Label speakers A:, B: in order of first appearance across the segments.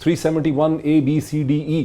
A: 371 A B C D E,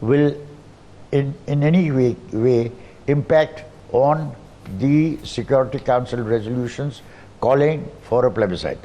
B: will in any way impact on the Security Council resolutions calling for a plebiscite.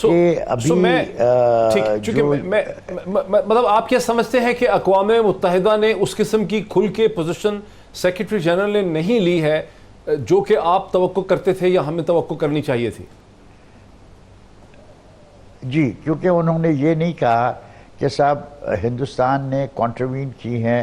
B: کہ ابھی
A: مطلب آپ کیا سمجھتے ہیں کہ اقوام متحدہ نے اس قسم کی کھل کے پوزیشن سیکرٹری جنرل نے نہیں لی ہے جو کہ آپ توقع کرتے تھے یا ہمیں توقع کرنی چاہیے تھی؟
B: جی، کیونکہ انہوں نے یہ نہیں کہا کہ صاحب ہندوستان نے کانٹروین کی ہیں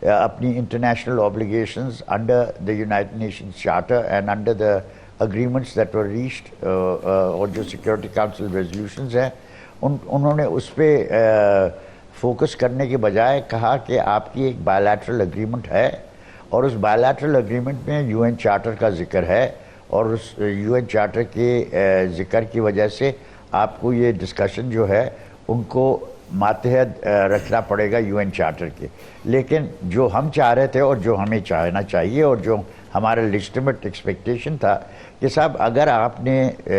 B: اپنی international obligations under the United Nations charter and under the agreements that were reached, اور جو سیکیورٹی کاؤنسل ریزولوشنز ہیں انہوں نے اس پہ فوکس کرنے کے بجائے کہا کہ آپ کی ایک بائیلیٹرل اگریمنٹ ہے، اور اس بائیلیٹرل اگریمنٹ میں یو این چارٹر کا ذکر ہے، اور اس یو این چارٹر کے ذکر کی وجہ سے آپ کو یہ ڈسکشن جو ہے ان کو ماتحت رکھنا پڑے گا یو این چارٹر کے. لیکن جو ہم چاہ رہے تھے اور جو ہمیں چاہنا چاہیے اور جو ہمارا لیجٹمیٹ ایکسپیکٹیشن تھا کہ صاحب اگر آپ نے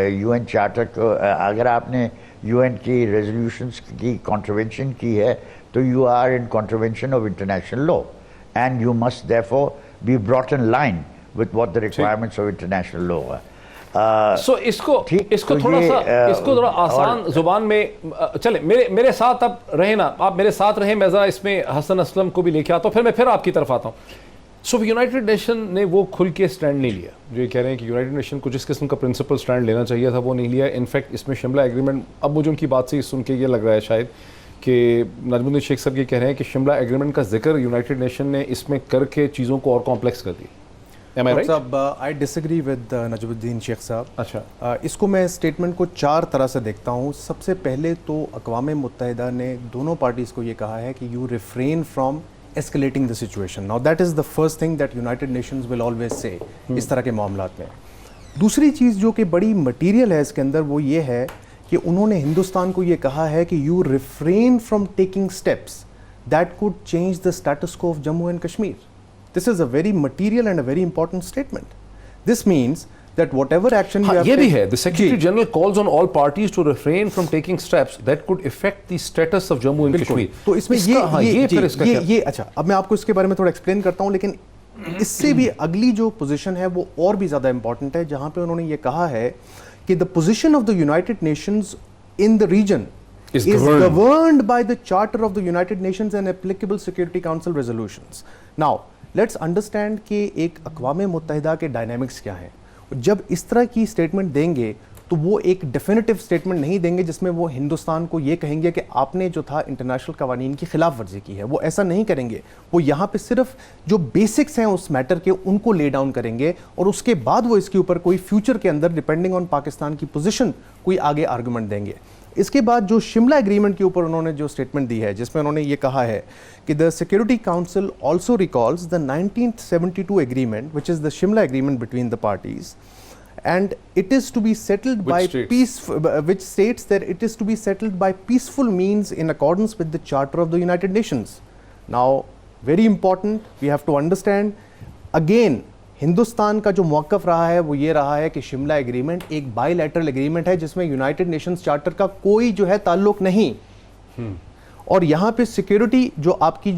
B: یو این چارٹر کو، اگر آپ نے یو این کی ریزولوشنس کی کانٹروینشن کی ہے تو you are in contravention of international law and you must therefore be brought in line with what the requirements of international law.
A: So اس کو تھوڑا آسان زبان میں چلے، میرے ساتھ اب رہیں نا، آپ میرے ساتھ رہیں، میں ذرا اس میں حسن اسلم کو بھی لے کے آتا ہوں، پھر آپ کی طرف آتا ہوں. سو یونائٹڈ نیشن نے وہ کھل کے سٹینڈ نہیں لیا جو یہ کہہ رہے ہیں کہ یونائٹڈ نیشن کو جس قسم کا پرنسپل سٹینڈ لینا چاہیے تھا وہ نہیں لیا. انفیکٹ اس میں شملہ ایگریمنٹ، اب مجھے ان کی بات سے سن کے یہ لگ رہا ہے شاید کہ نجم الدین شیخ صاحب یہ کہہ رہے ہیں کہ شملہ ایگریمنٹ کا ذکر یونائٹڈ نیشن نے اس میں کر کے چیزوں کو اور کمپلیکس کر دی. Am I right?
C: I disagree with نجم الدین شیخ صاحب.
A: اچھا،
C: اس کو میں اسٹیٹمنٹ کو 4 طرح سے دیکھتا ہوں. سب سے پہلے تو اقوام متحدہ نے دونوں پارٹیز کو یہ کہا ہے کہ you refrain from escalating the situation. Now that is the first thing that United Nations will always say اس طرح کے معاملات میں. دوسری چیز جو کہ بڑی مٹیریل ہے اس کے اندر وہ یہ ہے کہ انہوں نے ہندوستان کو یہ کہا ہے کہ you refrain from taking steps that could change the status quo of Jammu and Kashmir. This is a very material and a very important statement. This means that whatever action you have
A: یہ بھی ہے, the Secretary General calls on all parties to refrain from taking steps that could affect the status of Jammu and Kashmir.
C: تو اس میں یہ اچھا اب میں آپ کو اس کے بارے میں تھوڑا ایکسپلین کرتا ہوں، لیکن اس سے بھی اگلی جو پوزیشن ہے وہ اور بھی زیادہ امپورٹنٹ ہے، جہاں پہ انہوں نے یہ کہا ہے کہ the position of the United Nations in the region is governed by the Charter of the United Nations and applicable Security Council resolutions. Now let's understand کہ ایک اقوام متحدہ کے ڈائنامکس کیا ہیں. جب اس طرح کی اسٹیٹمنٹ دیں گے تو وہ ایک ڈیفینیٹو اسٹیٹمنٹ نہیں دیں گے جس میں وہ ہندوستان کو یہ کہیں گے کہ آپ نے جو تھا انٹرنیشنل قوانین کی خلاف ورزی کی ہے. وہ ایسا نہیں کریں گے. وہ یہاں پہ صرف جو بیسکس ہیں اس میٹر کے ان کو لے ڈاؤن کریں گے، اور اس کے بعد وہ اس کے اوپر کوئی فیوچر کے اندر ڈپینڈنگ آن پاکستان کی پوزیشن کوئی آگے آرگومنٹ دیں گے. اس کے بعد جو شملہ ایگریمنٹ کے اوپر انہوں نے جو اسٹیٹمنٹ دی ہے جس میں انہوں نے یہ کہا ہے کہ the security council also recalls the 1972 agreement which is the Shimla agreement between the parties and it is to be settled by which states that it is to be settled by peaceful means in accordance with the Charter of the United Nations. Now very important, we have to understand again Hindustan کا جو موقف رہا ہے وہ یہ رہا ہے کہ شملہ ایگریمنٹ ایک بائی لیٹرل ایگریمنٹ ہے جس میں یونائٹڈ نیشنز چارٹر کا کوئی جو ہے تعلق نہیں. اور یہاں پہ سیکیورٹی جو آپ کے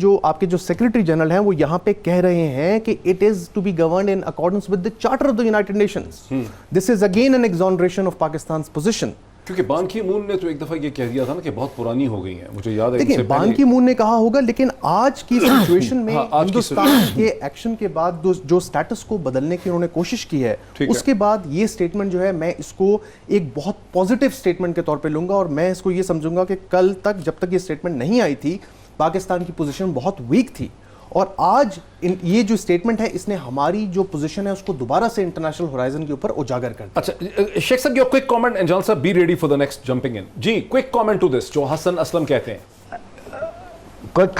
C: جو سیکرٹری جنرل ہیں وہ یہاں پہ کہہ رہے ہیں کہ it is to be governed in accordance with the Charter of the United Nations. This is again an exoneration of Pakistan's position.
A: کیونکہ بان کی مون نے تو ایک دفعہ یہ کہہ دیا تھا نا کہ بہت پرانی ہو گئی ہیں، مجھے یاد ہے.
C: دیکھیں بان کی مون نے کہا ہوگا، لیکن آج کی سچویشن میں ہندوستان کے ایکشن کے بعد جو سٹیٹس کو بدلنے کی انہوں نے کوشش کی ہے، اس کے بعد یہ سٹیٹمنٹ جو ہے میں اس کو ایک بہت پازیٹیو سٹیٹمنٹ کے طور پہ لوں گا، اور میں اس کو یہ سمجھوں گا کہ کل تک جب تک یہ سٹیٹمنٹ نہیں آئی تھی پاکستان کی پوزیشن بہت ویک تھی، اور آج یہ جو اسٹیٹمنٹ ہے اس نے ہماری جو پوزیشن ہے اس کو دوبارہ سے انٹرنیشنل ہورائزن کے اوپر اجاگر کر دیا.
A: اچھا شیخ صاحب your quick comment and Jan صاحب be ready for the next jumping in. جی کوئک کامنٹ ٹو دس جو حسن اسلم کہتے ہیں.
B: Quick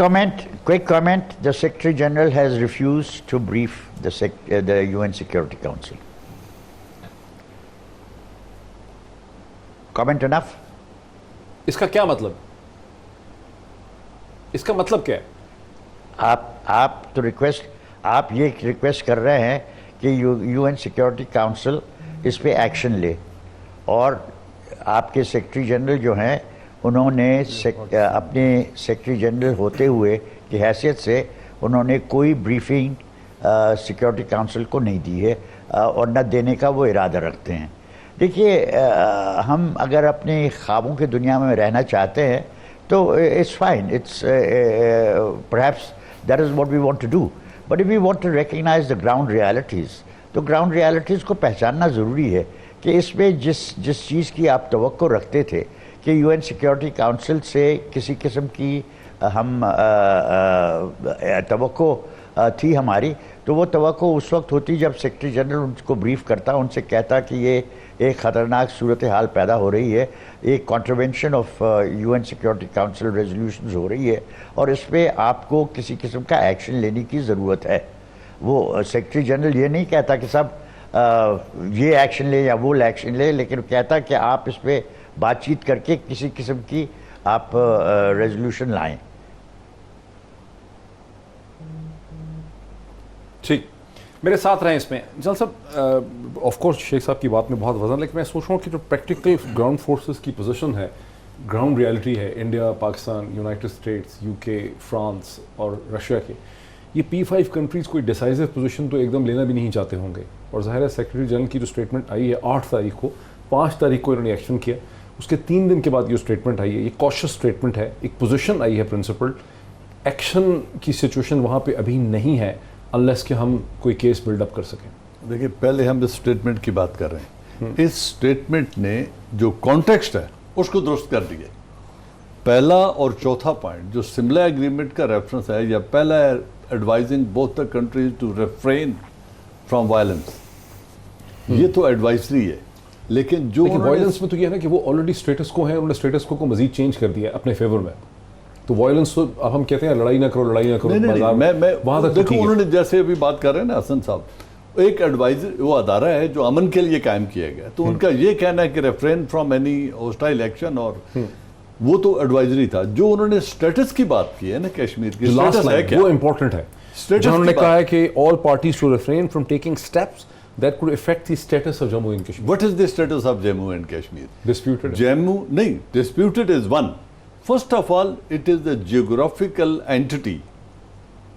B: comment. The Secretary General has refused to brief the UN Security Council. Comment enough?
A: اس کا کیا مطلب؟ اس کا مطلب کیا ہے؟
B: آپ تو آپ یہ ریکویسٹ کر رہے ہیں کہ یو این سیکیورٹی کاؤنسل اس پہ ایکشن لے، اور آپ کے سیکرٹری جنرل جو ہیں انہوں نے اپنے سیکرٹری جنرل ہوتے ہوئے کی حیثیت سے انہوں نے کوئی بریفنگ سیکیورٹی کاؤنسل کو نہیں دی ہے اور نہ دینے کا وہ ارادہ رکھتے ہیں. دیکھیے ہم اگر اپنی خوابوں کی دنیا میں رہنا چاہتے ہیں تو it's fine, it's perhaps that is what we want to do, but if we want to recognise the ground realities, تو گراؤنڈ ریالٹیز کو پہچاننا ضروری ہے کہ اس میں جس چیز کی آپ توقع رکھتے تھے کہ یو این سیکیورٹی کاؤنسل سے کسی قسم کی ہم توقع تھی ہماری, تو وہ توقع اس وقت ہوتی جب سیکرٹری جنرل ان کو بریف کرتا, ان سے کہتا کہ یہ ایک خطرناک صورتحال پیدا ہو رہی ہے, ایک contravention of U N security council resolutions ہو رہی ہے اور اس پہ آپ کو کسی قسم کا ایکشن لینے کی ضرورت ہے. وہ سیکرٹری جنرل یہ نہیں کہتا کہ سب یہ ایکشن لے یا وہ ایکشن لے, لیکن کہتا کہ آپ اس پہ بات چیت کر کے کسی قسم کی آپ ریزولوشن لائیں.
A: ٹھیک, میرے ساتھ رہیں اس میں. جنرل صاحب, آف کورس شیخ صاحب کی بات میں بہت وزن, لیکن میں سوچ رہا ہوں کہ جو پریکٹیکل گراؤنڈ فورسز کی پوزیشن ہے, گراؤنڈ ریالٹی ہے India, Pakistan, United States, you کے, فرانس اور رشیا کے, یہ P5 کنٹریز کوئی ڈیسائزو پوزیشن تو ایک دم لینا بھی نہیں چاہتے ہوں گے. اور ظاہر ہے سیکرٹری جنرل کی جو اسٹیٹمنٹ آئی ہے 8 تاریخ کو, 5 تاریخ کو انہوں نے ایکشن کیا, اس کے 3 دن کے بعد یہ اسٹیٹمنٹ آئی ہے. یہ کوشش اسٹیٹمنٹ ہے, ایک پوزیشن آئی ہے پرنسپل. ایکشن کی سچویشن وہاں پہ ابھی نہیں ہے انلیس کہ ہم کوئی کیس بلڈ اپ کر سکیں.
D: دیکھیے پہلے ہم اس اسٹیٹمنٹ کی بات کر رہے ہیں. اس اسٹیٹمنٹ نے جو کانٹیکسٹ ہے اس کو درست کر دیا. پہلا اور چوتھا پوائنٹ جو سملا ایگریمنٹ کا ریفرنس ہے, یا پہلا ہے advising both the countries to refrain from violence, یہ تو ایڈوائزری ہے. لیکن جو
A: وائلنس میں تو یہ ہے نا کہ وہ آلریڈی اسٹیٹس کو ہیں, انہوں نے اسٹیٹس کو مزید چینج کر دیا ہے اپنے فیور میں. تو وائلنس تو اب ہم کہتے ہیں لڑائی نہ کرو, لڑائی نہ کرو.
D: وہاں تک دیکھو, انہوں نے جیسے ابھی بات کر رہے ہیں نا حسن صاحب, ایک ایڈوائزر وہ ادارہ ہے جو امن کے لیے قائم کیا گیا, تو ان کا یہ کہنا ہے کہ refrain from any hostile action, اور وہ تو ایڈوائزری تھا. جو انہوں نے اسٹیٹس کی بات کی ہے نا کشمیر کی,
A: لاسٹ لائن وہ امپورٹنٹ ہے. انہوں نے کہا ہے کہ all parties to refrain from taking steps that could affect the status of Jammu and Kashmir.
D: What is the status of Jammu and Kashmir?
A: Disputed.
D: نہیں, disputed is one. First of all, it is the geographical entity.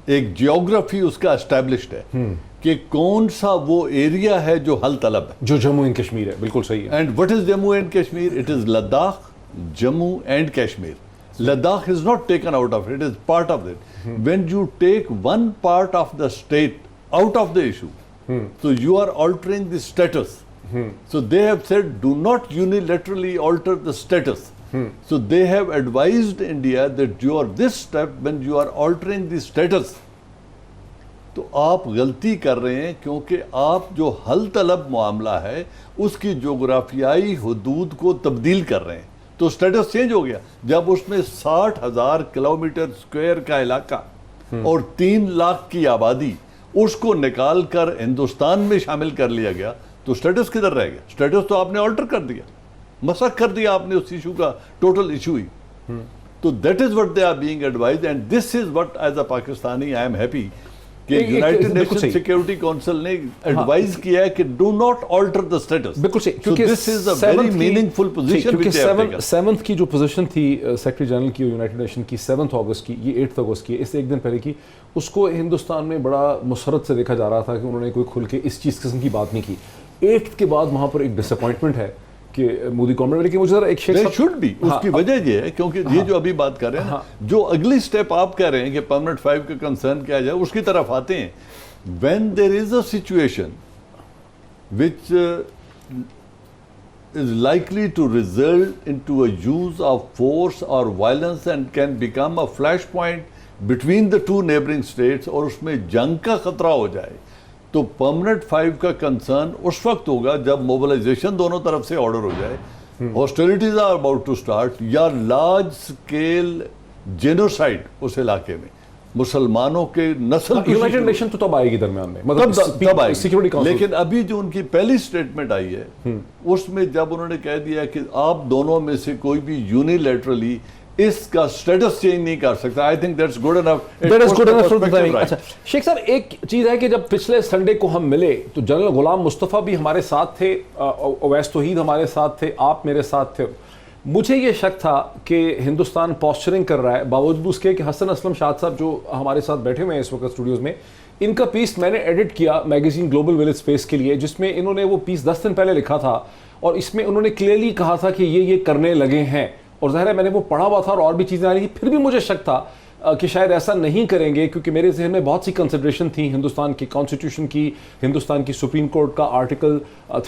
D: ایک geography اس کا established ہے کہ کون سا وہ area ہے جو حل طلب ہے,
A: جو جموں اینڈ کشمیر ہے. بالکل صحیح ہے.
D: And what is Jammu and Kashmir? It is Ladakh, Jammu and Kashmir. Ladakh is not taken out of it, it is part of it. When you take one part of the state out of the issue, so you are altering the status. So they have said do not unilaterally alter the status. So they have advised India that this step, when you are altering the status, تو آپ غلطی کر رہے ہیں, کیونکہ آپ جو حل طلب معاملہ ہے اس کی جغرافیائی حدود کو تبدیل کر رہے ہیں. تو سٹیٹس چینج ہو گیا جب اس میں 60,000 کلومیٹر اسکوائر کا علاقہ اور 3 لاکھ کی آبادی اس کو نکال کر ہندوستان میں شامل کر لیا گیا. تو سٹیٹس کدھر رہ گیا؟ سٹیٹس تو آپ نے آلٹر کر دیا, مسخ کر دیا آپ نے اس ایشو کا, ٹوٹل ایشو ہی. تو that is what they are being advised, and this is what as a Pakistani I am happy کہ یونائٹڈ نیشن سیکیورٹی کونسل نے ایڈوائز کیا ہے کہ do not alter the status.
A: بالکل صحیح,
D: کیونکہ this is a very meaningful position.
A: کیونکہ 7th کی جو پوزیشن تھی سیکرٹری جنرل کی یونائٹڈ نیشن کی 7 اگست کی, یہ 8 اگست کی, اس سے ایک دن پہلے کی, اس کو ہندوستان میں بڑا مسرت سے دیکھا جا رہا تھا کہ انہوں نے کوئی کھل کے اس چیز قسم کی بات نہیں کی. 8 کے بعد وہاں پر ایک ڈس اپوائنٹمنٹ ہے کہ مودی گورنمنٹ. لیکن مجھے ذرا ایک شیخ
D: شوڈ بھی, اس کی وجہ یہ ہے کیونکہ یہ جو ابھی بات کر رہے ہیں, جو اگلی سٹیپ آپ کہہ رہے ہیں کہ پرمنٹ 5 کا کنسرن کیا جائے, اس کی طرف آتے ہیں. When there is a situation which is likely to result into a use of force or violence and can become a flashpoint between the two neighboring states, اور اس میں جنگ کا خطرہ ہو جائے, تو پرمنٹ 5 کا کنسرن اس وقت ہوگا جب موبلائزیشن دونوں طرف سے آرڈر ہو جائے, hostilities are about to start, یا لارج اسکیل جینوسائڈ اس علاقے میں مسلمانوں کے نسل.
A: یونائٹڈ نیشن تو تب آئے گی درمیان میں,
D: تب آئے گی. لیکن ابھی جو ان کی پہلی سٹیٹمنٹ آئی ہے اس میں جب انہوں نے کہہ دیا کہ آپ دونوں میں سے کوئی بھی یونیلیٹرلی اس کا سٹیٹس چینج نہیں کر سکتا, I think that's good enough.
A: اچھا شیخ صاحب, ایک چیز ہے کہ جب پچھلے سنڈے کو ہم ملے تو جنرل غلام مصطفیٰ بھی ہمارے ساتھ تھے, اویس توحید ہمارے ساتھ تھے, آپ میرے ساتھ تھے. مجھے یہ شک تھا کہ ہندوستان پوسچرنگ کر رہا ہے, باوجود اس کے کہ حسن اسلم شاد صاحب جو ہمارے ساتھ بیٹھے ہوئے ہیں اس وقت اسٹوڈیوز میں, ان کا پیس میں نے ایڈٹ کیا میگزین گلوبل ولیج اسپیس کے لیے, جس میں انہوں نے وہ پیس 10 دن پہلے لکھا تھا اور اس میں انہوں نے کلیئرلی کہا تھا کہ یہ کرنے لگے ہیں, اور ظاہر ہے میں نے وہ پڑھا ہوا تھا اور بھی چیزیں آ رہی تھی, پھر بھی مجھے شک تھا کہ شاید ایسا نہیں کریں گے, کیونکہ میرے ذہن میں بہت سی کنسیڈریشن تھیں ہندوستان کی کانسٹیٹیوشن کی, ہندوستان کی سپریم کورٹ کا آرٹیکل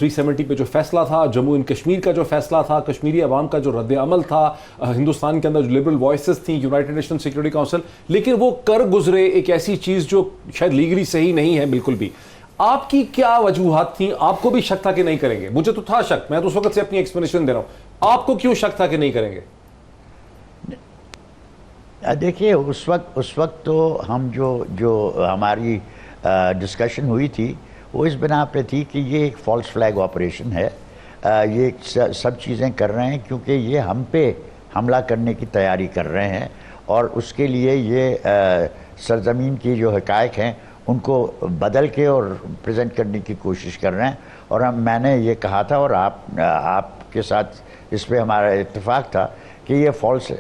A: 370 پہ جو فیصلہ تھا, جموں اینڈ کشمیر کا جو فیصلہ تھا, کشمیری عوام کا جو رد عمل تھا, ہندوستان کے اندر جو لبرل وائسز تھیں, یونائٹڈ نیشن سیکورٹی کونسل, لیکن وہ کر گزرے ایک ایسی چیز جو شاید لیگلی صحیح نہیں ہے بالکل بھی. آپ کی کیا وجوہات تھیں؟ آپ کو بھی شک تھا کہ نہیں کریں گے؟ مجھے تو تھا شک, میں تو اس وقت سے اپنی ایکسپلینیشن دے رہا ہوں, آپ کو کیوں شک تھا کہ نہیں کریں گے؟
B: دیکھیے اس وقت تو ہم جو ہماری ڈسکشن ہوئی تھی وہ اس بنا پہ تھی کہ یہ ایک فالس فلیگ آپریشن ہے, یہ سب چیزیں کر رہے ہیں کیونکہ یہ ہم پہ حملہ کرنے کی تیاری کر رہے ہیں, اور اس کے لیے یہ سرزمین کی جو حقائق ہیں ان کو بدل کے اور پریزنٹ کرنے کی کوشش کر رہے ہیں. اور میں نے یہ کہا تھا, اور آپ کے ساتھ اس پہ ہمارا اتفاق تھا کہ یہ فالس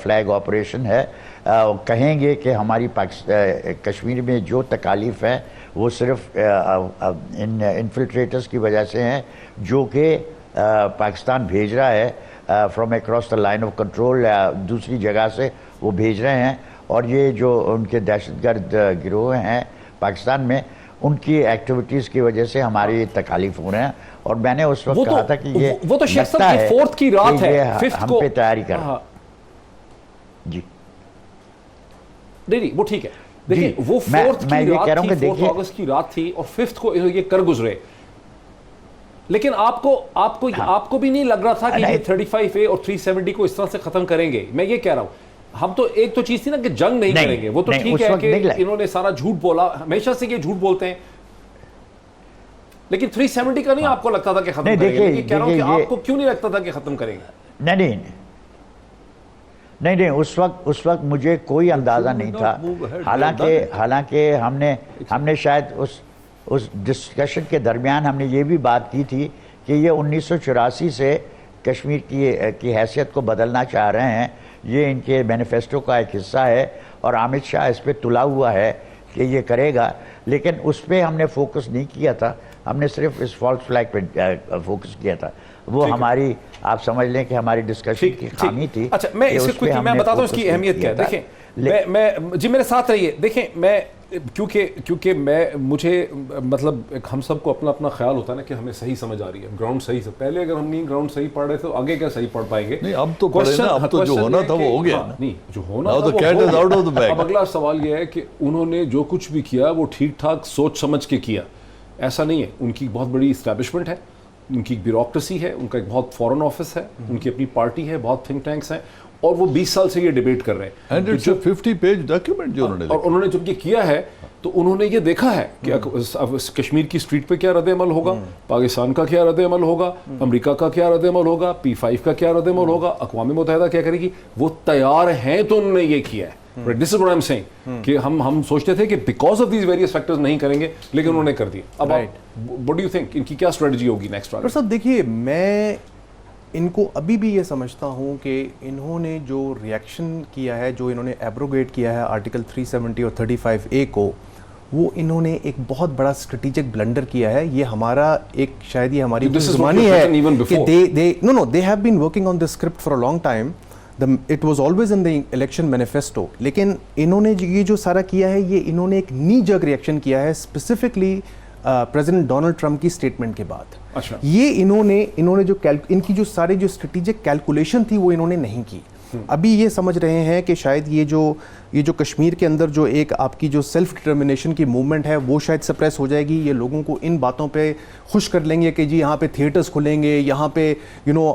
B: فلیگ آپریشن ہے. کہیں گے کہ ہماری کشمیر میں جو تکالیف ہیں وہ صرف ان انفلٹریٹرز کی وجہ سے ہیں جو کہ پاکستان بھیج رہا ہے from across the line of control, دوسری جگہ سے وہ بھیج رہے ہیں, اور یہ جو ان کے دہشت گرد گروہ ہیں پاکستان میں ان کی ایکٹیویٹیز کی وجہ سے ہماری تکالیف ہو رہے ہیں. اور میں نے اس وقت کہا تھا کہ یہ
A: وہ تو شیخ صاحب یہ فورتھ کی رات ہے,
B: ہم پہ تیاری کر رہے ہیں. جی
A: نہیں وہ ٹھیک ہے, دیکھیں وہ فورتھ کی رات تھی, 4 اگست کی رات تھی, اور 5th کو یہ کر گزرے, لیکن آپ کو بھی نہیں لگ رہا تھا کہ یہ 35A اور 370 کو اس طرح سے ختم کریں گے. میں یہ کہہ رہا ہوں, ہم تو ایک تو چیز تھی نا کہ جنگ نہیں کریں گے, وہ تو ٹھیک ہے کہ انہوں نے سارا جھوٹ بولا, ہمیشہ سے یہ جھوٹ بولتے ہیں, لیکن 370 کا نہیں آپ کو لگتا تھا کہ ختم کریں گے. یہ کہہ رہا ہوں کہ آپ کو کیوں نہیں لگتا تھا کہ ختم کریں گے؟
B: نہیں اس وقت مجھے کوئی اندازہ نہیں تھا, حالانکہ ہم نے شاید اس ڈسکشن کے درمیان ہم نے یہ بھی بات کی تھی کہ یہ 1984 سے کشمیر کی حیثیت کو بدلنا چاہ رہے ہیں, یہ ان کے مینیفیسٹو کا ایک حصہ ہے, اور حامد شاہ اس پہ تلا ہوا ہے کہ یہ کرے گا, لیکن اس پہ ہم نے فوکس نہیں کیا تھا, ہم نے صرف اس فالس فلیگ پہ فوکس کیا تھا. وہ ہماری آپ سمجھ لیں کہ ہماری ڈسکشن کی خامی تھی.
A: اچھا میں بتاتا ہوں اس کی اہمیت کیا ہے. دیکھیں میں جی میرے ساتھ رہیے, دیکھیں میں کیونکہ مجھے مطلب ہم سب کو اپنا خیال ہوتا ہے نا کہ ہمیں صحیح سمجھ آ رہی ہے, گراؤنڈ صحیح سے, پہلے اگر ہم نہیں گراؤنڈ صحیح پڑھ رہے تو آگے کیا صحیح پڑھ پائیں گے؟
D: نہیں اب تو پڑھے نا, اب تو جو ہونا تھا وہ ہو گیا.
A: نہیں جو ہونا تھا. اب اگلا سوال یہ ہے کہ انہوں نے جو کچھ بھی کیا وہ ٹھیک ٹھاک سوچ سمجھ کے کیا, ایسا نہیں ہے. ان کی بہت بڑی اسٹیبلشمنٹ ہے, ان کی بیوروکریسی ہے, ان کا ایک بہت فورن آفس ہے, ان کی اپنی پارٹی ہے, بہت تھنک ٹینکس ہیں, اور وہ 20 سال سے یہ ڈیبیٹ کر رہے ہیں.
D: And it's a 50 page document جو
A: اور انہوں نے جب یہ کیا ہے تو انہوں نے یہ دیکھا ہے کہ کشمیر کی اسٹریٹ پہ کیا رد عمل ہوگا, پاکستان کا کیا رد عمل ہوگا, امریکہ کا کیا رد عمل ہوگا, P5 کا کیا رد عمل ہوگا, اقوام متحدہ کیا کرے گی. وہ تیار ہیں تو انہوں نے یہ کیا ہے. This is what I'm saying کہ ہم سوچتے تھے کہ because of these various factors نہیں کریں گے, لیکن انہوں نے کر دیا. اب what do you think ان کی کیا اسٹریٹجی ہوگی نیکسٹ والا؟
C: صاحب دیکھیے میں ان کو ابھی بھی یہ سمجھتا ہوں کہ انہوں نے جو ریئیکشن کیا ہے, جو انہوں نے ایبروگیٹ کیا ہے آرٹیکل 370 اور 35A کو, وہ انہوں نے ایک بہت بڑا اسٹریٹجک بلنڈر کیا ہے. یہ ہمارا ایک شاید یہ ہماری زمانی ہے کہ they have been working on this script for a long time. It was always in the election manifesto. لیکن انہوں نے یہ جو سارا کیا ہے, یہ انہوں نے ایک نی جرک ریئیکشن کیا ہے اسپیسیفکلی پریزیڈنٹ ڈونلڈ ٹرمپ کی اسٹیٹمنٹ کے بعد. یہ انہوں نے جو ان کی جو سارے جو اسٹریٹجک کیلکولیشن تھی وہ انہوں نے نہیں کی. ابھی یہ سمجھ رہے ہیں کہ شاید یہ جو کشمیر کے اندر جو ایک آپ کی جو سیلف ڈٹرمنیشن کی موومنٹ ہے وہ شاید سپریس ہو جائے گی. یہ لوگوں کو ان باتوں پہ خوش کر لیں گے کہ جی یہاں پہ تھیٹرز کھلیں گے, یہاں پہ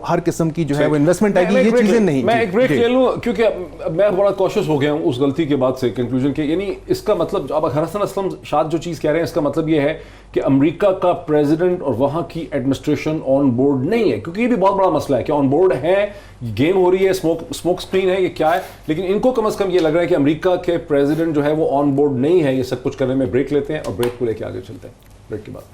C: ہر قسم کی جو ہے وہ انویسٹمنٹ آئے گی. یہ چیزیں نہیں.
A: میں ایک بریک لے لوں کیونکہ میں بڑا کوشش ہو گیا ہوں اس غلطی کے بعد سے کنکلوژن کے. یعنی اس کا مطلب اب حسن اسلم شاد جو چیز کہہ رہے ہیں اس کا مطلب یہ ہے کہ امریکہ کا پریزیڈنٹ اور وہاں کی ایڈمنسٹریشن آن بورڈ نہیں ہے, کیونکہ یہ بھی بہت بڑا مسئلہ ہے کہ آن بورڈ ہے, گیم ہو رہی ہے, اسموک اسکرین ہے, یہ کیا ہے. لیکن ان کو کم از کم یہ لگ رہا ہے کہ امریکہ کے پریزیڈنٹ جو ہے وہ آن بورڈ نہیں ہے یہ سب کچھ کرنے میں. بریک لیتے ہیں اور بریک کو لے کے آگے چلتے ہیں. بریک کے بعد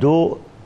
B: 2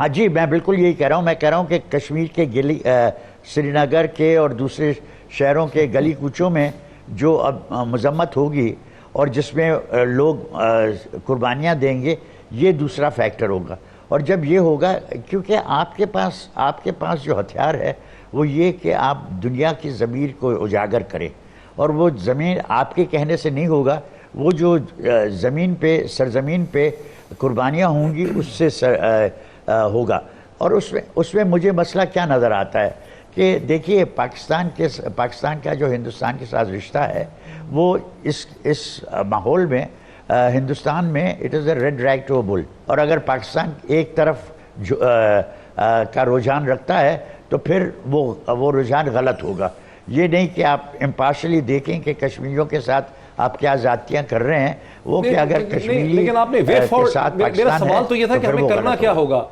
B: ہاں جی میں بالکل یہی کہہ رہا ہوں کہ کشمیر کے سری نگر کے اور دوسرے شہروں کے گلی کوچوں میں جو اب مذمت ہوگی اور جس میں لوگ قربانیاں دیں گے یہ دوسرا فیکٹر ہوگا. اور جب یہ ہوگا کیونکہ آپ کے پاس جو ہتھیار ہے وہ یہ کہ آپ دنیا کی ضمیر کو اجاگر کریں اور وہ زمین آپ کے کہنے سے نہیں ہوگا, وہ جو سرزمین پہ قربانیاں ہوں گی اس سے ہوگا. اور اس میں مجھے مسئلہ کیا نظر آتا ہے کہ دیکھیے پاکستان کا جو ہندوستان کے ساتھ رشتہ ہے وہ اس ماحول میں ہندوستان میں it is a red rag to a bull, اور اگر پاکستان ایک طرف کا رجحان رکھتا ہے تو پھر وہ رجحان غلط ہوگا. یہ نہیں کہ آپ امپارشلی دیکھیں کہ کشمیریوں کے ساتھ آپ کیا زیادتیاں کر رہے ہیں, وہ کہ اگر کشمیری
A: لیکن آپ نے میرا سوال تو یہ تھا کہ ہمیں کرنا کیا ہوگا,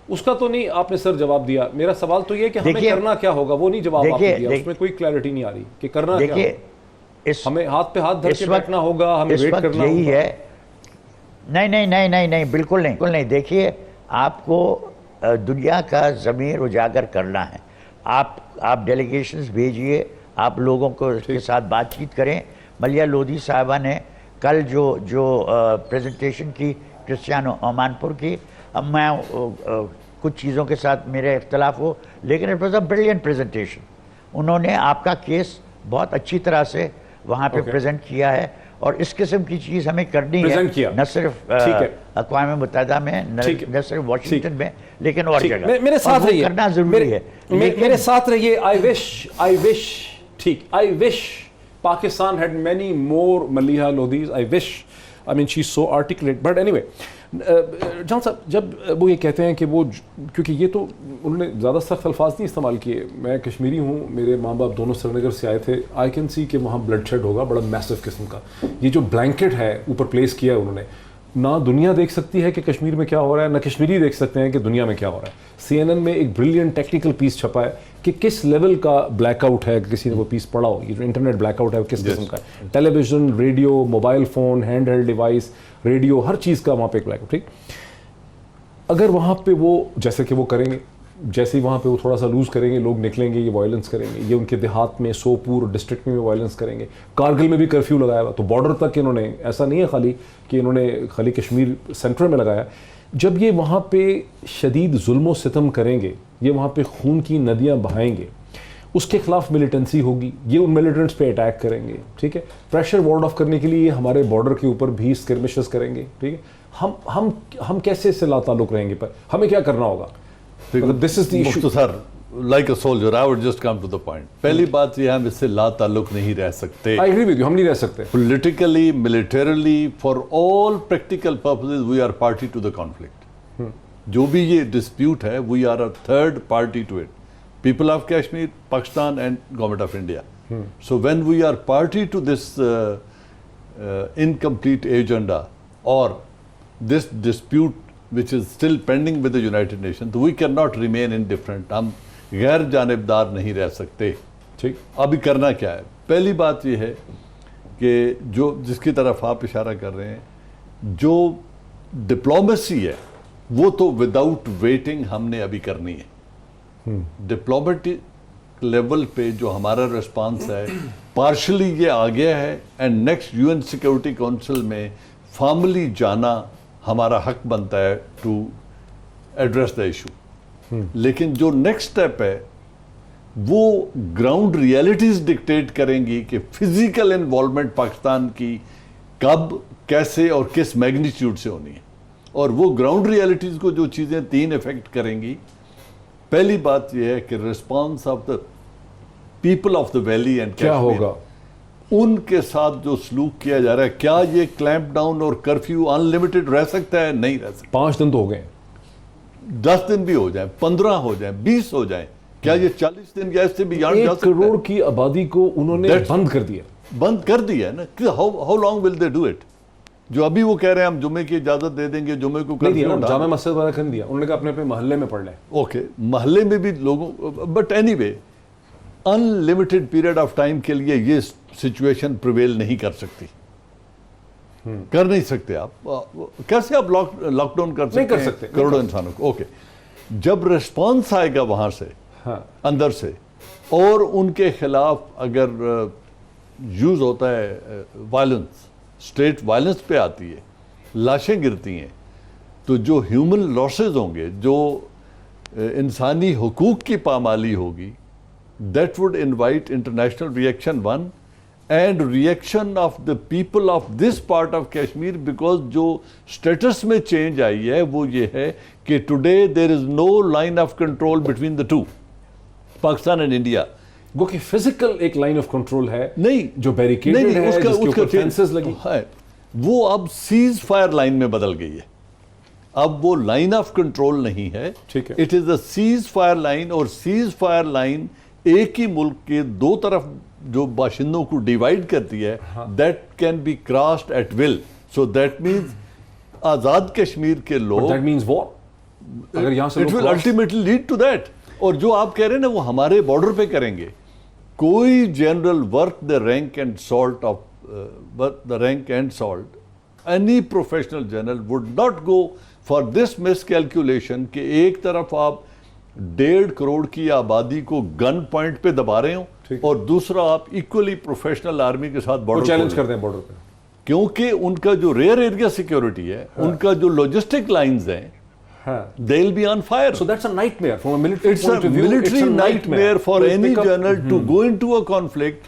A: اس کا تو نہیں آپ نے سر جواب دیا. میرا سوال تو یہ کہ ہمیں کرنا کیا ہوگا, وہ نہیں جواب آپ نے دیا, اس میں کوئی کلیئرٹی نہیں آ رہی کہ کرنا کیا ہوگا. ہمیں ہاتھ پہ ہاتھ دھر کے بیٹھنا ہوگا, ہمیں ویٹ کرنا ہوگا.
B: یہی ہے. نہیں بالکل نہیں. دیکھیے آپ کو دنیا کا ضمیر اجاگر کرنا ہے. آپ ڈیلیگیشنز بھیجئے, آپ لوگوں کو اس کے ساتھ بات چیت کریں. ملیہ لودھی صاحبہ نے کل جو پریزنٹیشن کی کرسچیانو اومانپور کی, اب میں کچھ چیزوں کے ساتھ میرے اختلاف ہو, لیکن it was a brilliant presentation. انہوں نے آپ کا کیس بہت اچھی طرح سے وہاں پہ پریزنٹ کیا ہے, اور اس قسم کی چیز ہمیں کرنی ہے, نہ صرف اقوام متحدہ میں, نہ صرف واشنگٹن میں, لیکن اور جگہ.
A: میرے ساتھ رہیے,
B: کرنا ضروری ہے,
A: میرے ساتھ رہیے. I wish Pakistan had many more Maliha Lodhis. I mean she's so articulate. But anyway, جان صاحب جب وہ یہ کہتے ہیں کہ وہ, کیونکہ یہ تو انہوں نے زیادہ سخت الفاظ نہیں استعمال کیے. میں کشمیری ہوں, میرے ماں باپ دونوں سری نگر سے آئے تھے. آئی کین سی کہ وہاں بلڈ شیڈ ہوگا بڑا میسو قسم کا. یہ جو بلینکٹ ہے اوپر پلیس کیا ہے انہوں نے, نہ دنیا دیکھ سکتی ہے کہ کشمیر میں کیا ہو رہا ہے, نہ کشمیری دیکھ سکتے ہیں کہ دنیا میں کیا ہو رہا ہے. CNN میں ایک بریلینٹ ٹیکنیکل پیس چھپا ہے کہ کس لیول کا بلیک آؤٹ ہے. کسی نے وہ پیس پڑھا ہو, یہ جو انٹرنیٹ بلیک آؤٹ ہے کس قسم کا ہے. Television, radio, mobile phone, hand held device, radio, ہر چیز کا وہاں پہ ایک بلیک آؤٹ. ٹھیک, اگر وہاں پہ وہ جیسے کہ وہ کریں گے, جیسے ہی وہاں پہ وہ تھوڑا سا لوز کریں گے, لوگ نکلیں گے, یہ وائلنس کریں گے. یہ ان کے دیہات میں سوپور ڈسٹرکٹ میں وائلنس کریں گے. کارگل میں بھی کرفیو لگایا ہوا, تو بارڈر تک انہوں نے, ایسا نہیں ہے خالی کہ انہوں نے خالی کشمیر سینٹر میں لگایا. جب یہ وہاں پہ شدید ظلم و ستم کریں گے, یہ وہاں پہ خون کی ندیاں بہائیں گے, اس کے خلاف ملیٹنسی ہوگی, یہ ان ملیٹنٹس پہ اٹیک کریں گے. ٹھیک ہے, پریشر وارڈ آف کرنے کے لیے یہ ہمارے بارڈر کے اوپر بھی اسکرمشز کریں گے. ٹھیک ہے, ہم کیسے اس سے لا تعلق رہیں گے, پر ہمیں کیا کرنا ہوگا. This is the issue
D: sir. Like a soldier I would just come to the point. پہلی بات یہ ہم اس سے لا تعلق نہیں رہ سکتے.
A: آئی ایگری ود یو, ہم نہیں رہ سکتے.
D: Politically, militarily, for all practical purposes we are party to the conflict. جو بھی یہ ڈسپیوٹ ہے we are a third party to it. People of Kashmir, Pakistan and government of India. So when we are party to this incomplete agenda or this dispute which is still pending with the United Nations, we cannot remain indifferent. ہم غیر جانبدار نہیں رہ سکتے. ٹھیک, ابھی کرنا کیا ہے؟ پہلی بات یہ ہے کہ جس کی طرف آپ اشارہ کر رہے ہیں, جو ڈپلومیسی ہے وہ تو وداؤٹ ویٹنگ ہم نے ابھی کرنی ہے. ڈپلومیٹک لیول پہ جو ہمارا ریسپانس ہے پارشلی یہ آ گیا ہے, and next UN security council میں فارملی جانا ہمارا حق بنتا ہے ٹو ایڈریس دا ایشو. لیکن جو نیکسٹ اسٹیپ ہے وہ گراؤنڈ ریئلٹیز ڈکٹیٹ کریں گی کہ فزیکل انوالومنٹ پاکستان کی کب, کیسے اور کس میگنیچیوڈ سے ہونی ہے. اور وہ گراؤنڈ ریئلٹیز کو جو چیزیں 3 افیکٹ کریں گی. پہلی بات یہ ہے کہ response of the people of the valley and
A: کیا ہوگا,
D: ان کے ساتھ جو سلوک کیا جا رہا ہے. کیا یہ کلیمپ ڈاؤن اور کرفیو ان لمیٹڈ رہ سکتا ہے؟ نہیں رہ سکتا.
A: 5 دن تو ہو گئے,
D: 10 دن بھی ہو جائیں, 15 ہو جائیں, 20 ہو جائیں, کیا یہ 40 دن یا اس سے بھی یارڈ جا سکتا ہے؟
A: 1 کروڑ کی آبادی کو انہوں نے بند کر دیا.
D: بند کر دیا ہے نا. How long will they do it? جو ابھی وہ کہہ رہے ہیں ہم جمعے کی اجازت دے دیں گے, جمعے کو
A: جامع مسجد والا کر دیا. انہوں نے کہا اپنے اپنے محلے میں پڑھ لیں.
D: اوکے, محلے میں بھی لوگوں, but any way in limited period of time کے لیے یہ سچویشن پریویل نہیں کر سکتی. کر نہیں سکتے آپ. کیسے آپ لاک ڈاؤن کر سکتے ہیں کروڑوں انسانوں کو؟ اوکے, جب ریسپانس آئے گا وہاں سے اندر سے اور ان کے خلاف اگر یوز ہوتا ہے وائلنس، اسٹیٹ وائلنس پہ آتی ہے، لاشیں گرتی ہیں، تو جو ہیومن لاسز ہوں گے، جو انسانی حقوق کی پامالی ہوگی، that would invite international reaction one and reaction of the people of this part of Kashmir, because جو اسٹیٹس میں چینج آئی ہے وہ یہ ہے کہ today there is no line of control between the two, Pakistan and India.
A: گو کہ فزیکل ایک لائن آف کنٹرول ہے
D: نہیں
A: جو بیریکیڈڈ ہے، جس کے اوپر فینسز لگی
D: ہے، وہ اب سیز فائر لائن میں بدل گئی ہے. اب وہ لائن آف کنٹرول نہیں ہے،
A: ٹھیک ہے،
D: it is a cease fire line. اور سیز فائر لائن ایک ہی ملک کے دو طرف جو باشندوں کو ڈیوائڈ کرتی ہے، that can be crossed at will. So that means Azad Kashmir کے لوگ،
A: دیٹ مینز وار، اگر یہاں سے
D: it will ultimately lead to that. اور جو آپ کہہ رہے ہیں نا وہ ہمارے بارڈر پہ کریں گے. کوئی general work the rank and salt of the rank and salt, any professional general would not go for this miss calculation کہ ایک طرف آپ 1.5 کروڑ کی آبادی کو گن پوائنٹ پہ دبا رہے ہوں اور دوسرا آپ ایکولی پروفیشنل آرمی کے ساتھ بارڈر
A: چیلنج کرتے ہیں بارڈر پہ.
D: کیونکہ ان کا جو ریئر ایریا سیکیورٹی ہے، ان کا جو لاجسٹک لائنز ہیں، they'll be on fire.
A: So that's a nightmare from a military
D: It's
A: point
D: a
A: of view.
D: military
A: It's a
D: nightmare for
A: To
D: any
A: pick up-
D: general to go into a conflict.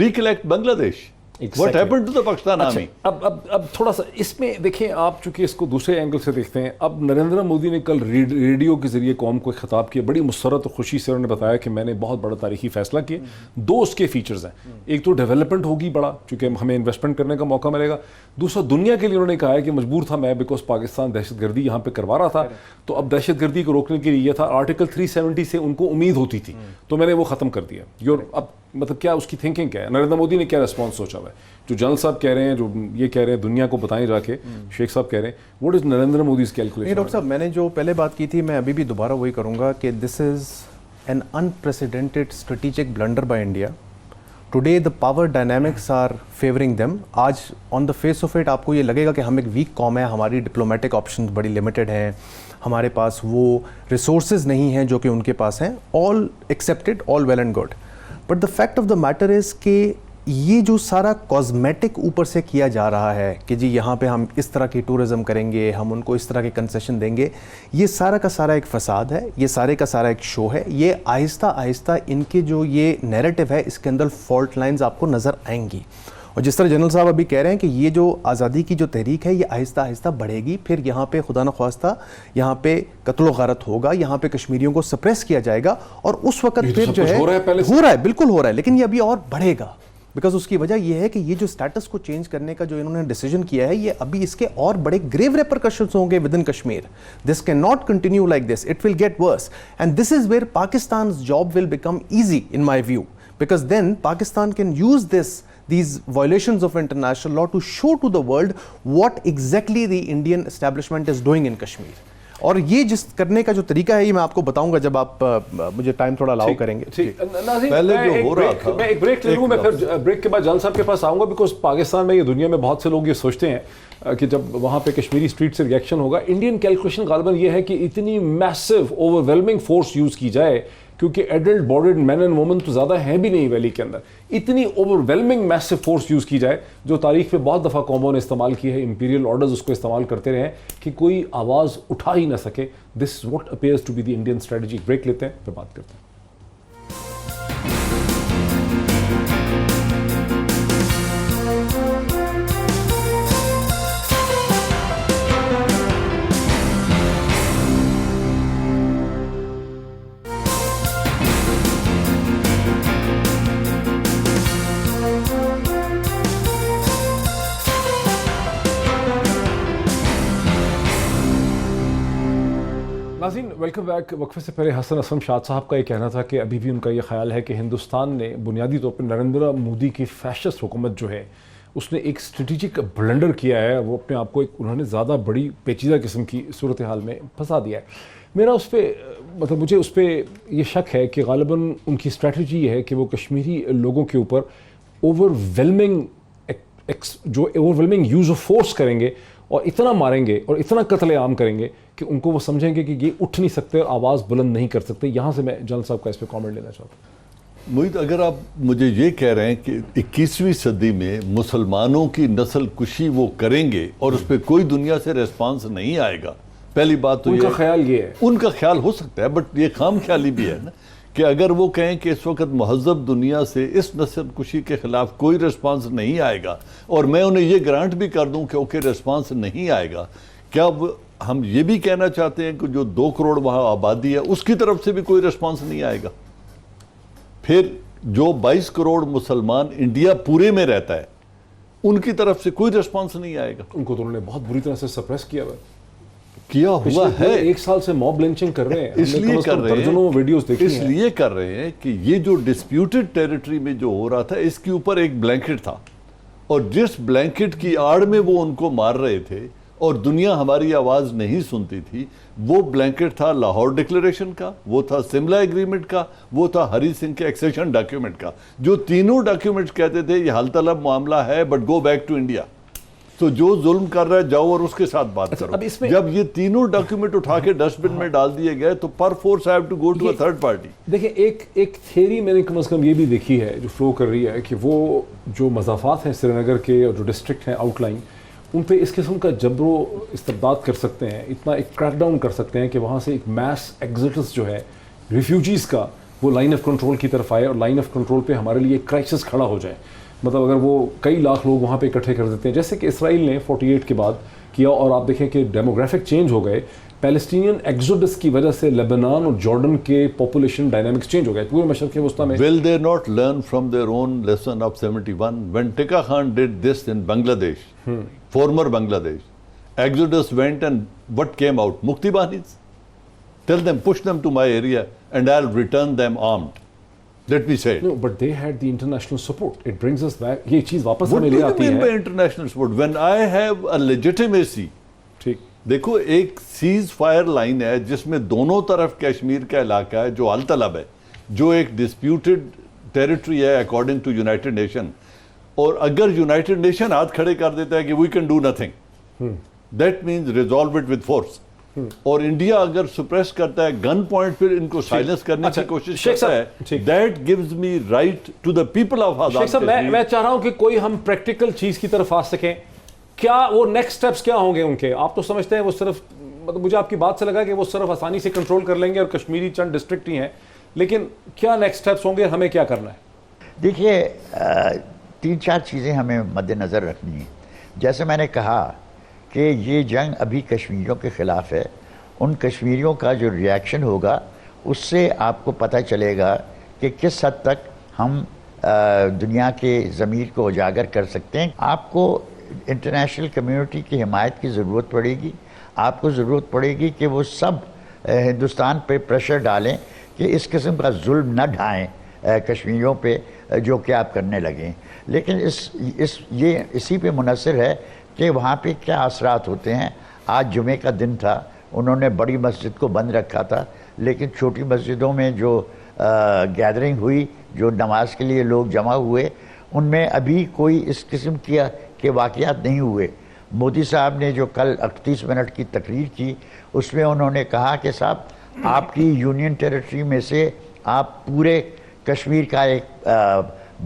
D: Recollect Bangladesh.
A: Exactly.
D: What happened to the Pakistan
A: اچھا
D: army?
A: اب تھوڑا سا اس میں دیکھیں آپ، چونکہ اس کو دوسرے اینگل سے دیکھتے ہیں. اب نریندر مودی نے کل ریڈیو کے ذریعے قوم کو خطاب کیا، بڑی مسرت اور خوشی سے انہوں نے بتایا کہ میں نے بہت بڑا تاریخی فیصلہ کیا. دو اس کے فیچرز ہیں، ایک تو ڈیولپمنٹ ہوگی بڑا، چونکہ ہمیں انویسٹمنٹ کرنے کا موقع ملے گا. دوسرا دنیا کے لیے انہوں نے کہا ہے کہ مجبور تھا میں، بیکاز پاکستان دہشت گردی یہاں پہ کروا رہا تھا، تو اب دہشت گردی کو روکنے کے لیے یہ تھا. آرٹیکل 370 سے ان کو امید ہوتی تھی، تو میں نے وہ ختم کر دیا. اب مطلب کیا اس کی تھنکنگ کیا ہے؟ نریندر مودی نے کیا ریسپانس سوچا ہوا ہے؟ جو جنرل صاحب کہہ رہے ہیں، جو یہ کہہ رہے ہیں دنیا کو بتائیں جا کے، شیخ صاحب کہہ رہے ہیں، what is Narendra Modi's calculation?
C: Doctor صاحب، میں نے جو پہلے بات کی تھی میں ابھی بھی دوبارہ وہی کروں گا کہ this is an unprecedented strategic blunder by India. Today the power dynamics are favouring them. آج on the face of it آپ کو یہ لگے گا کہ ہم ایک ویک قوم ہے، ہماری ڈپلومیٹک آپشنز بڑی لمیٹڈ ہیں، ہمارے پاس وہ ریسورسز نہیں ہیں جو کہ ان کے پاس ہیں. All accepted, all well and good, but the fact of the matter is کہ یہ جو سارا کازمیٹک اوپر سے کیا جا رہا ہے کہ جی یہاں پہ ہم اس طرح کی ٹورزم کریں گے، ہم ان کو اس طرح کے کنسیشن دیں گے، یہ سارا کا سارا ایک فساد ہے، یہ سارے کا سارا ایک شو ہے. یہ آہستہ آہستہ ان کے جو یہ نیریٹو ہے اس کے اندر فالٹ لائنز آپ کو نظر آئیں گی. اور جس طرح جنرل صاحب ابھی کہہ رہے ہیں کہ یہ جو آزادی کی جو تحریک ہے یہ آہستہ آہستہ بڑھے گی، پھر یہاں پہ خدا نخواستہ یہاں پہ قتل و غارت ہوگا، یہاں پہ کشمیریوں کو سپریس کیا جائے گا، اور اس وقت پھر جو ہے ہو رہا ہے، بالکل ہو رہا ہے، لیکن یہ ابھی اور بڑھے گا. بیکاز اس کی وجہ یہ ہے کہ یہ جو سٹیٹس کو چینج کرنے کا جو انہوں نے ڈیسیجن کیا ہے، یہ ابھی اس کے اور بڑے گریو ریپرکشنز ہوں گے within Kashmir. This can not continue like this, it will get worse, and this is where Pakistan's job will become easy in my view, because then Pakistan can use these violations of international law to show to the world what exactly the Indian establishment is doing in Kashmir. اور یہ جس کرنے کا جو طریقہ ہے یہ میں آپ کو بتاؤں گا جب آپ مجھے ٹائم تھوڑا الاؤ کریں گے.
D: پہلے جو ہو رہا تھا،
A: میں ایک بریک لے لوں، میں پھر بریک کے بعد جان صاحب کے پاس آؤں گا، بیکاز پاکستان میں یہ دنیا میں بہت سے لوگ یہ سوچتے ہیں کہ جب وہاں پہ کشمیری اسٹریٹ سے ریئیکشن ہوگا. انڈین کیلکولیشن غالباً یہ ہے کہ اتنی massive overwhelming force use کی جائے، کیونکہ adult bordered men and women تو زیادہ ہیں بھی نہیں ویلی کے اندر، اتنی overwhelming massive force use کی جائے جو تاریخ میں بہت دفعہ قوموں نے استعمال کی ہے، امپیریل آرڈرز اس کو استعمال کرتے رہے ہیں، کہ کوئی آواز اٹھا ہی نہ سکے. This what appears to be the Indian strategy. Break لیتے ہیں پھر بات کرتے ہیں. ناظرین ویلکم بیک. وقفے سے پہلے حسن اسلم شاد صاحب کا یہ کہنا تھا کہ ابھی بھی ان کا یہ خیال ہے کہ ہندوستان نے بنیادی طور پر نریندر مودی کی فیشسٹ حکومت جو ہے اس نے ایک اسٹریٹجک بلنڈر کیا ہے. وہ اپنے آپ کو ایک انہوں نے زیادہ بڑی پیچیدہ قسم کی صورتحال میں پھنسا دیا ہے. میرا اس پہ مطلب مجھے اس پہ یہ شک ہے کہ غالباً ان کی اسٹریٹجی یہ ہے کہ وہ کشمیری لوگوں کے اوپر over whelming use of force کریں گے اور اتنا ماریں گے اور اتنا قتل عام کریں گے کہ ان کو وہ سمجھیں گے کہ یہ اٹھ نہیں سکتے اور آواز بلند نہیں کر سکتے. یہاں سے میں جنرل صاحب کا اس پہ کامنٹ لینا چاہتا ہوں.
D: محیط، اگر آپ مجھے یہ کہہ رہے ہیں کہ 21ویں صدی میں مسلمانوں کی نسل کشی وہ کریں گے اور اس پہ کوئی دنیا سے ریسپانس نہیں آئے گا، پہلی بات تو
A: ان کا خیال یہ ہے،
D: ان کا خیال ہو سکتا ہے، بٹ یہ خام خیالی بھی ہے نا کہ اگر وہ کہیں کہ اس وقت مہذب دنیا سے اس نسل کشی کے خلاف کوئی ریسپانس نہیں آئے گا، اور میں انہیں یہ گرانٹ بھی کر دوں کہ اوکے ریسپانس نہیں آئے گا، کیا ہم یہ بھی کہنا چاہتے ہیں کہ جو 2 کروڑ وہاں آبادی ہے اس کی طرف سے بھی کوئی ریسپانس نہیں آئے گا؟ پھر جو 22 کروڑ مسلمان انڈیا پورے میں رہتا ہے ان کی طرف سے کوئی ریسپانس نہیں آئے گا؟
A: ان کو تو انہوں نے بہت بری طرح سے سپریس کیا
D: ہوا ہے.
A: 1 سال سے موب لنچنگ کر رہے ہیں،
D: اس لیے کر رہے
A: درجنوں ویڈیوز دیکھی ہیں.
D: اس لیے کر رہے ہیں کہ یہ جو ڈسپیوٹڈ ٹیریٹری میں جو ہو رہا تھا اس کے اوپر ایک بلینکٹ تھا، اور جس بلینکٹ کی آڑ میں وہ ان کو مار رہے تھے اور دنیا ہماری آواز نہیں سنتی تھی، وہ بلینکٹ تھا لاہور ڈکلیریشن کا، وہ تھا سملا ایگریمنٹ کا، وہ تھا ہری سنگھ کے ایکسیشن ڈاکیومنٹ کا، جو تینوں ڈاکیومنٹ کہتے تھے یہ حل طلب معاملہ ہے but go back to India. تو جو ظلم کر رہا ہے جاؤ اور اس کے ساتھ بات کرو. جب یہ تینوں ڈاکیومنٹ اٹھا کے ڈسٹ بن میں ڈال دیے گئے تو perforce have to go to a third party.
A: دیکھیں ایک تھیری میں نے کم از کم یہ بھی دیکھی ہے جو فلو کر رہی ہے کہ وہ جو مضافات ہیں سری نگر کے اور جو ڈسٹرکٹ ہیں آؤٹ لائن، ان پہ اس قسم کا جبر و استبداد کر سکتے ہیں، اتنا ایک کریک ڈاؤن کر سکتے ہیں کہ وہاں سے ایک میس ایگزٹس جو ہے ریفیوجیز کا وہ لائن آف کنٹرول کی طرف آئے اور لائن آف کنٹرول پہ ہمارے لیے ایک کرائسس کھڑا ہو جائے. مطلب اگر وہ کئی لاکھ لوگ وہاں پہ اکٹھے کر دیتے ہیں جیسے کہ اسرائیل نے 48 کے بعد کیا، اور آپ دیکھیں کہ ڈیموگرافک چینج ہو گئے، پیلسٹینین ایگزوڈس کی وجہ سے لیبنان اور جارڈن کے پاپولیشن ڈائنامکس چینج ہو گئے پورے مشرق وسطیٰ میں.
D: Will they not learn from their own lesson of 71 when Tika Khan did this in Bangladesh, former Bangladesh? Exodus went and what came out? Mukti Banis. Tell them, push them to my area and I'll return them armed. Let me say it.
A: No, but they had the international support. It brings us back. یہ چیز واپس
D: What
A: ہمیں
D: do
A: لے
D: you
A: آتی
D: mean by
A: ہے.
D: international support? When I have a legitimacy,
A: ٹھیک
D: دیکھو ایک سیز فائر لائن ہے جس میں دونوں طرف کشمیر کا علاقہ ہے جو حل طلب ہے، جو ایک ڈسپیوٹڈ ٹیریٹری ہے اکارڈنگ ٹو یونائٹڈ نیشن، اور اگر یونائٹڈ نیشن ہاتھ کھڑے کر دیتا ہے کہ we can do nothing, that means resolve it with force. اور انڈیا اگر سپریس کرتا ہے گن پوائنٹ پھر ان کو سائلنس کرنے کی کوشش کرتا ہے، that gives me right to the people of Azad Kashmir.
A: میں چاہ رہا ہوں کہ کوئی ہم پریکٹیکل چیز کی طرف آ سکیں. کیا وہ نیکسٹ سٹیپس کیا ہوں گے ان کے؟ آپ تو سمجھتے ہیں وہ صرف، مطلب مجھے آپ کی بات سے لگا کہ وہ صرف آسانی سے کنٹرول کر لیں گے اور کشمیری چند ڈسٹرکٹ ہی ہیں، لیکن کیا نیکسٹ سٹیپس ہوں گے؟ ہمیں کیا کرنا ہے؟
B: دیکھیے 3-4 چیزیں ہمیں مد نظر رکھنی ہیں. جیسے میں نے کہا کہ یہ جنگ ابھی کشمیریوں کے خلاف ہے، ان کشمیریوں کا جو ریاکشن ہوگا اس سے آپ کو پتہ چلے گا کہ کس حد تک ہم دنیا کے ضمیر کو اجاگر کر سکتے ہیں. آپ کو انٹرنیشنل کمیونٹی کی حمایت کی ضرورت پڑے گی. آپ کو ضرورت پڑے گی کہ وہ سب ہندوستان پہ پریشر ڈالیں کہ اس قسم کا ظلم نہ ڈھائیں کشمیریوں پہ جو کہ آپ کرنے لگیں. لیکن یہ اسی پہ منحصر ہے کہ وہاں پہ کیا اثرات ہوتے ہیں. آج جمعے کا دن تھا، انہوں نے بڑی مسجد کو بند رکھا تھا، لیکن چھوٹی مسجدوں میں جو گیدرنگ ہوئی، جو نماز کے لیے لوگ جمع ہوئے، ان میں ابھی کوئی اس قسم کے واقعات نہیں ہوئے. مودی صاحب نے جو کل 38 منٹ کی تقریر کی، اس میں انہوں نے کہا کہ صاحب آپ کی یونین ٹیریٹری میں سے آپ پورے کشمیر کا ایک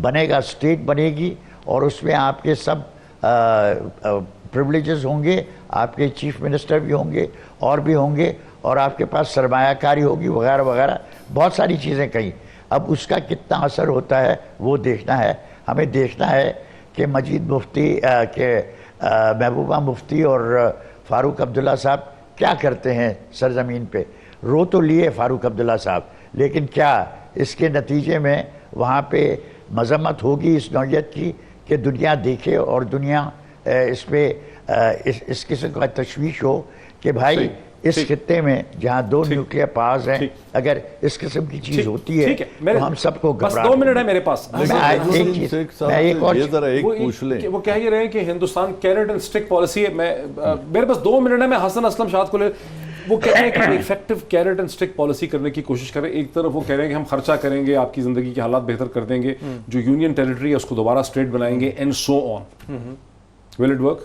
B: بنے گا، اسٹیٹ بنے گی، اور اس میں آپ کے سب پریولیجز ہوں گے، آپ کے چیف منسٹر بھی ہوں گے اور بھی ہوں گے، اور آپ کے پاس سرمایہ کاری ہوگی وغیرہ وغیرہ، بہت ساری چیزیں کہیں. اب اس کا کتنا اثر ہوتا ہے وہ دیکھنا ہے. ہمیں دیکھنا ہے کہ مجید مفتی کہ محبوبہ مفتی اور فاروق عبداللہ صاحب کیا کرتے ہیں سرزمین پہ. رو تو لیے فاروق عبداللہ صاحب، لیکن کیا اس کے نتیجے میں وہاں پہ مذمت ہوگی اس نوعیت کی کہ دنیا دیکھے اور دنیا اس پہ اس قسم کا تشویش ہو کہ بھائی اس خطے میں جہاں 2 نیوکلیئر پاورز ہیں، اگر اس قسم کی چیز ہوتی ہے تو ہم سب کو
A: بس 2 منٹ ہے میرے پاس. وہ کہہ یہ رہے ہیں کہ Hindustan carrot and stick policy ہے. میرے پاس 2 منٹ ہے. میں حسن اسلم شاد کو لے، وہ کہہ رہے ہیں کہ effective carrot and stick policy کرنے کی کوشش کریں. ایک طرف وہ کہہ رہے ہیں کہ ہم خرچہ کریں گے، آپ کی زندگی کے حالات بہتر کر دیں گے، جو یونین ٹیریٹری ہے اس کو دوبارہ اسٹیٹ بنائیں گے، and so on. Will it work?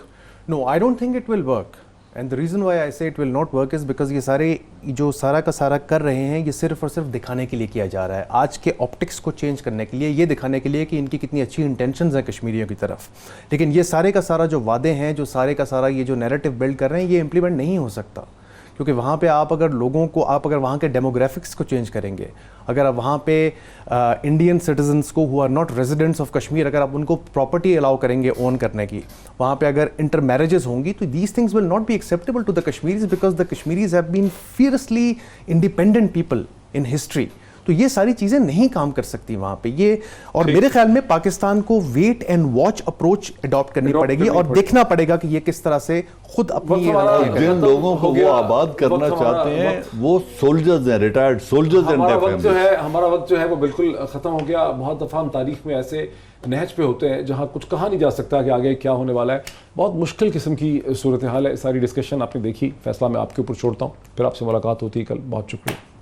C: No, I don't think it will work. And the reason why I say it will not work is because یہ سارے جو سارا کا سارا کر رہے ہیں یہ صرف اور صرف دکھانے کے لیے کیا جا رہا ہے, آج کے آپٹکس کو چینج کرنے کے لیے, یہ دکھانے کے لیے کہ ان کی کتنی اچھی انٹینشنز ہیں کشمیریوں کی طرف. لیکن یہ سارے کا سارا جو وعدے ہیں, جو سارے کا سارا یہ جو نیریٹو بلڈ کر رہے ہیں, یہ امپلیمنٹ نہیں ہو سکتا. کیونکہ وہاں پہ آپ اگر لوگوں کو, آپ اگر وہاں کے ڈیموگرافکس کو چینج کریں گے, اگر آپ وہاں پہ انڈین سٹیزنس کو who are not residents of Kashmir, اگر آپ ان کو پراپرٹی الاؤ کریں گے اون کرنے کی, وہاں پہ اگر انٹر میرجز ہوں گی, تو these things will not be acceptable to the Kashmiris, because the Kashmiris have been fiercely independent people in history. تو یہ ساری چیزیں نہیں کام کر سکتی وہاں پہ یہ. اور میرے خیال میں پاکستان کو wait and watch approach adopt کرنی پڑے گی, اور دیکھنا پڑے گا کہ یہ کس طرح سے خود اپنی
D: جن لوگوں کو وہ آباد کرنا چاہتے ہیں وہ سولجرز ہیں, ریٹائرڈ سولجرز.
A: ہمارا وقت جو ہے وہ بالکل ختم ہو گیا. بہت دفعہ ہم تاریخ میں ایسے نہج پہ ہوتے ہیں جہاں کچھ کہا نہیں جا سکتا کہ آگے کیا ہونے والا ہے. بہت مشکل قسم کی صورتحال ہے. ساری ڈسکشن آپ نے دیکھی, فیصلہ میں آپ کے اوپر چھوڑتا ہوں. پھر آپ سے ملاقات ہوتی ہے کل. بہت شکریہ.